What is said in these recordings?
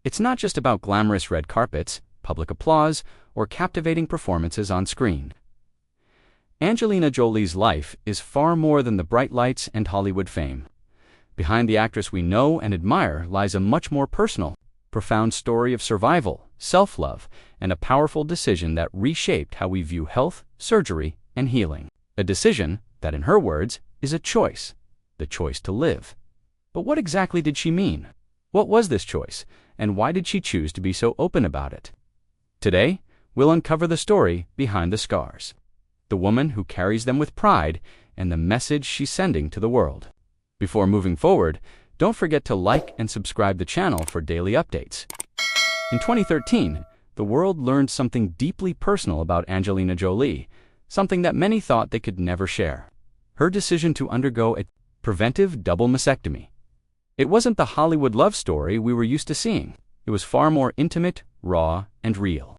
It's not just about glamorous red carpets, public applause, or captivating performances on screen. Angelina Jolie's life is far more than the bright lights and Hollywood fame. Behind the actress we know and admire lies a much more personal, profound story of survival, self-love, and a powerful decision that reshaped how we view health, surgery, and healing. A decision that, in her words, is a choice, the choice to live. But what exactly did she mean? What was this choice, and why did she choose to be so open about it? Today, we'll uncover the story behind the scars, the woman who carries them with pride, and the message she's sending to the world. Before moving forward, don't forget to like and subscribe the channel for daily updates. In 2013, the world learned something deeply personal about Angelina Jolie, something that many thought they could never share. Her decision to undergo a preventive double mastectomy. It wasn't the Hollywood love story we were used to seeing. It was far more intimate, raw, and real.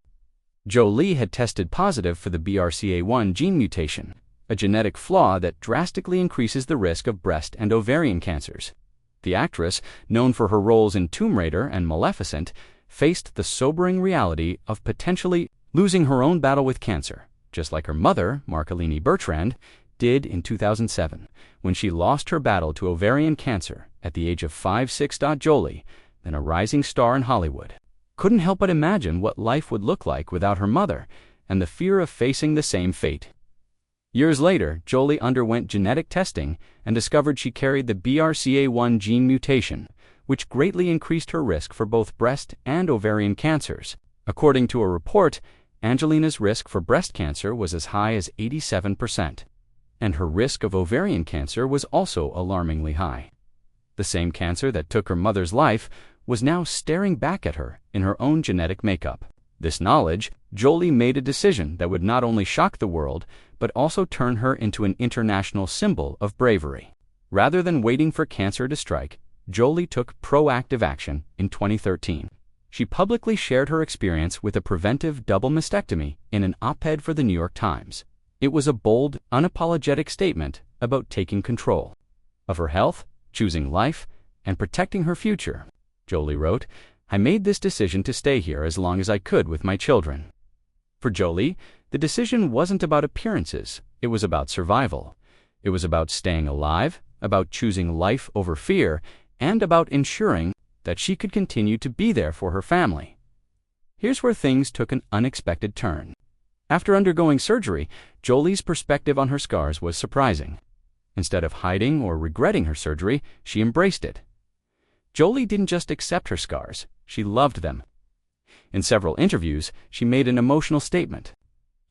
Jolie had tested positive for the BRCA1 gene mutation, a genetic flaw that drastically increases the risk of breast and ovarian cancers. The actress, known for her roles in Tomb Raider and Maleficent, faced the sobering reality of potentially losing her own battle with cancer, just like her mother, Marcolini Bertrand, did in 2007, when she lost her battle to ovarian cancer at the age of 5'6". Jolie, then a rising star in Hollywood, couldn't help but imagine what life would look like without her mother and the fear of facing the same fate. Years later, Jolie underwent genetic testing and discovered she carried the BRCA1 gene mutation, which greatly increased her risk for both breast and ovarian cancers. According to a report, Angelina's risk for breast cancer was as high as 87%, and her risk of ovarian cancer was also alarmingly high. The same cancer that took her mother's life was now staring back at her in her own genetic makeup. This knowledge, Jolie made a decision that would not only shock the world, but also turn her into an international symbol of bravery. Rather than waiting for cancer to strike, Jolie took proactive action in 2013. She publicly shared her experience with a preventive double mastectomy in an op-ed for the New York Times. It was a bold, unapologetic statement about taking control of her health, choosing life, and protecting her future. Jolie wrote, "I made this decision to stay here as long as I could with my children." For Jolie, the decision wasn't about appearances, it was about survival. It was about staying alive, about choosing life over fear, and about ensuring that she could continue to be there for her family. Here's where things took an unexpected turn. After undergoing surgery, Jolie's perspective on her scars was surprising. Instead of hiding or regretting her surgery, she embraced it. Jolie didn't just accept her scars, she loved them. In several interviews, she made an emotional statement.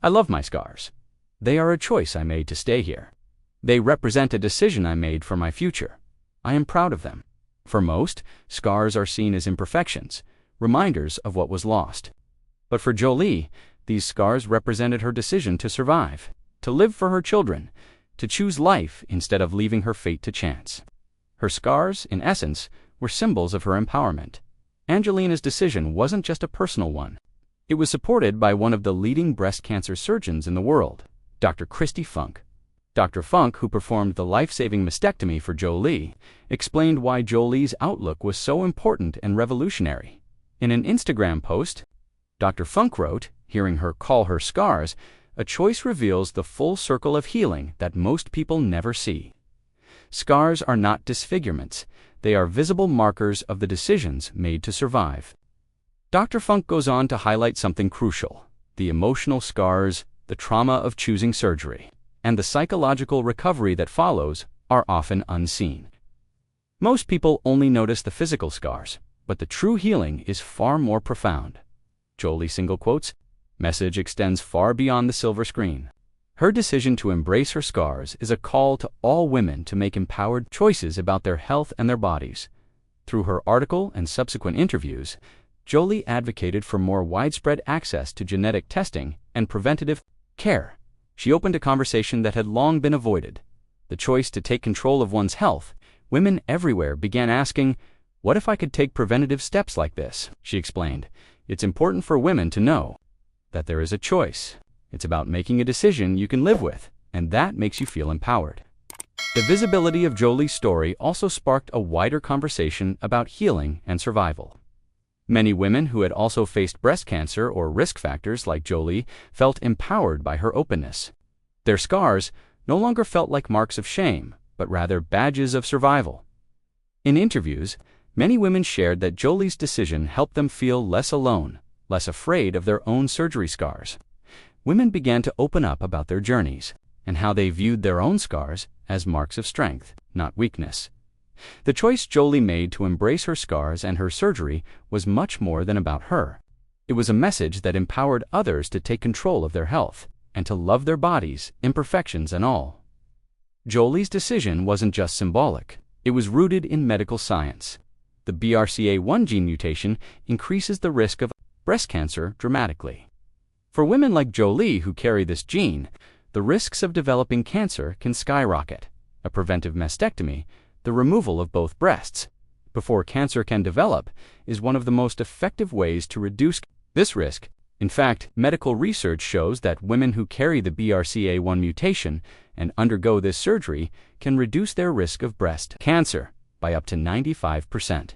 "I love my scars. They are a choice I made to stay here. They represent a decision I made for my future. I am proud of them." For most, scars are seen as imperfections, reminders of what was lost. But for Jolie, these scars represented her decision to survive, to live for her children, to choose life instead of leaving her fate to chance. Her scars, in essence, were symbols of her empowerment. Angelina's decision wasn't just a personal one. It was supported by one of the leading breast cancer surgeons in the world, Dr. Christy Funk. Dr. Funk, who performed the life-saving mastectomy for Jolie, explained why Jolie's outlook was so important and revolutionary. In an Instagram post, Dr. Funk wrote, hearing her call her scars, "A choice reveals the full circle of healing that most people never see." Scars are not disfigurements. They are visible markers of the decisions made to survive. Dr. Funk goes on to highlight something crucial: the emotional scars, the trauma of choosing surgery, and the psychological recovery that follows are often unseen. Most people only notice the physical scars, but the true healing is far more profound. Jolie single quotes, "Message extends far beyond the silver screen." Her decision to embrace her scars is a call to all women to make empowered choices about their health and their bodies. Through her article and subsequent interviews, Jolie advocated for more widespread access to genetic testing and preventative care. She opened a conversation that had long been avoided: the choice to take control of one's health. Women everywhere began asking, "What if I could take preventative steps like this?" She explained, "It's important for women to know that there is a choice. It's about making a decision you can live with, and that makes you feel empowered." The visibility of Jolie's story also sparked a wider conversation about healing and survival. Many women who had also faced breast cancer or risk factors like Jolie felt empowered by her openness. Their scars no longer felt like marks of shame, but rather badges of survival. In interviews, many women shared that Jolie's decision helped them feel less alone, less afraid of their own surgery scars. Women began to open up about their journeys and how they viewed their own scars as marks of strength, not weakness. The choice Jolie made to embrace her scars and her surgery was much more than about her. It was a message that empowered others to take control of their health and to love their bodies, imperfections and all. Jolie's decision wasn't just symbolic. It was rooted in medical science. The BRCA1 gene mutation increases the risk of breast cancer dramatically. For women like Jolie who carry this gene, the risks of developing cancer can skyrocket. A preventive mastectomy, the removal of both breasts before cancer can develop, is one of the most effective ways to reduce this risk. In fact, medical research shows that women who carry the BRCA1 mutation and undergo this surgery can reduce their risk of breast cancer by up to 95%.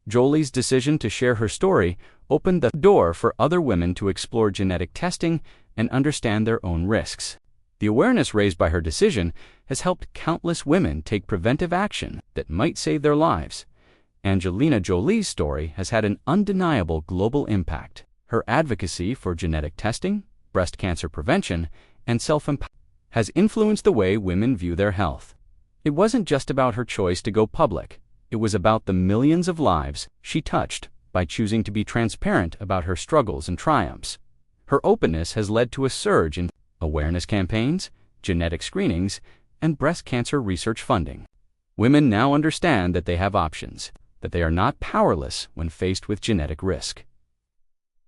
Jolie's decision to share her story opened the door for other women to explore genetic testing and understand their own risks. The awareness raised by her decision has helped countless women take preventive action that might save their lives. Angelina Jolie's story has had an undeniable global impact. Her advocacy for genetic testing, breast cancer prevention, and self-empowerment has influenced the way women view their health. It wasn't just about her choice to go public. It was about the millions of lives she touched by choosing to be transparent about her struggles and triumphs. Her openness has led to a surge in awareness campaigns, genetic screenings, and breast cancer research funding. Women now understand that they have options, that they are not powerless when faced with genetic risk.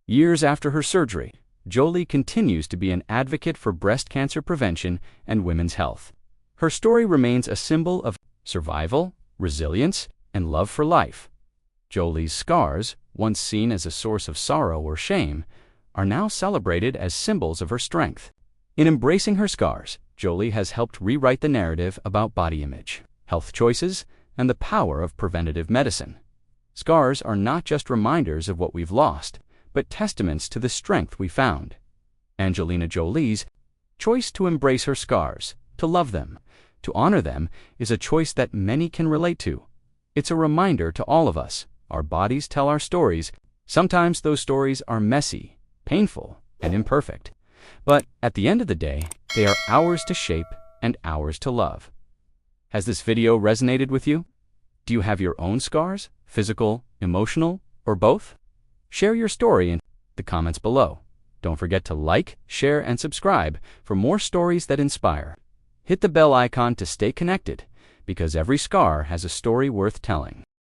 Years after her surgery, Jolie continues to be an advocate for breast cancer prevention and women's health. Her story remains a symbol of survival, resilience, and love for life. Jolie's scars, once seen as a source of sorrow or shame, are now celebrated as symbols of her strength. In embracing her scars, Jolie has helped rewrite the narrative about body image, health choices, and the power of preventative medicine. Scars are not just reminders of what we've lost, but testaments to the strength we found. Angelina Jolie's choice to embrace her scars, to love them, to honor them, is a choice that many can relate to. It's a reminder to all of us. Our bodies tell our stories. Sometimes those stories are messy, painful, and imperfect. But at the end of the day, they are ours to shape and ours to love. Has this video resonated with you? Do you have your own scars, physical, emotional, or both? Share your story in the comments below. Don't forget to like, share, and subscribe for more stories that inspire. Hit the bell icon to stay connected, because every scar has a story worth telling.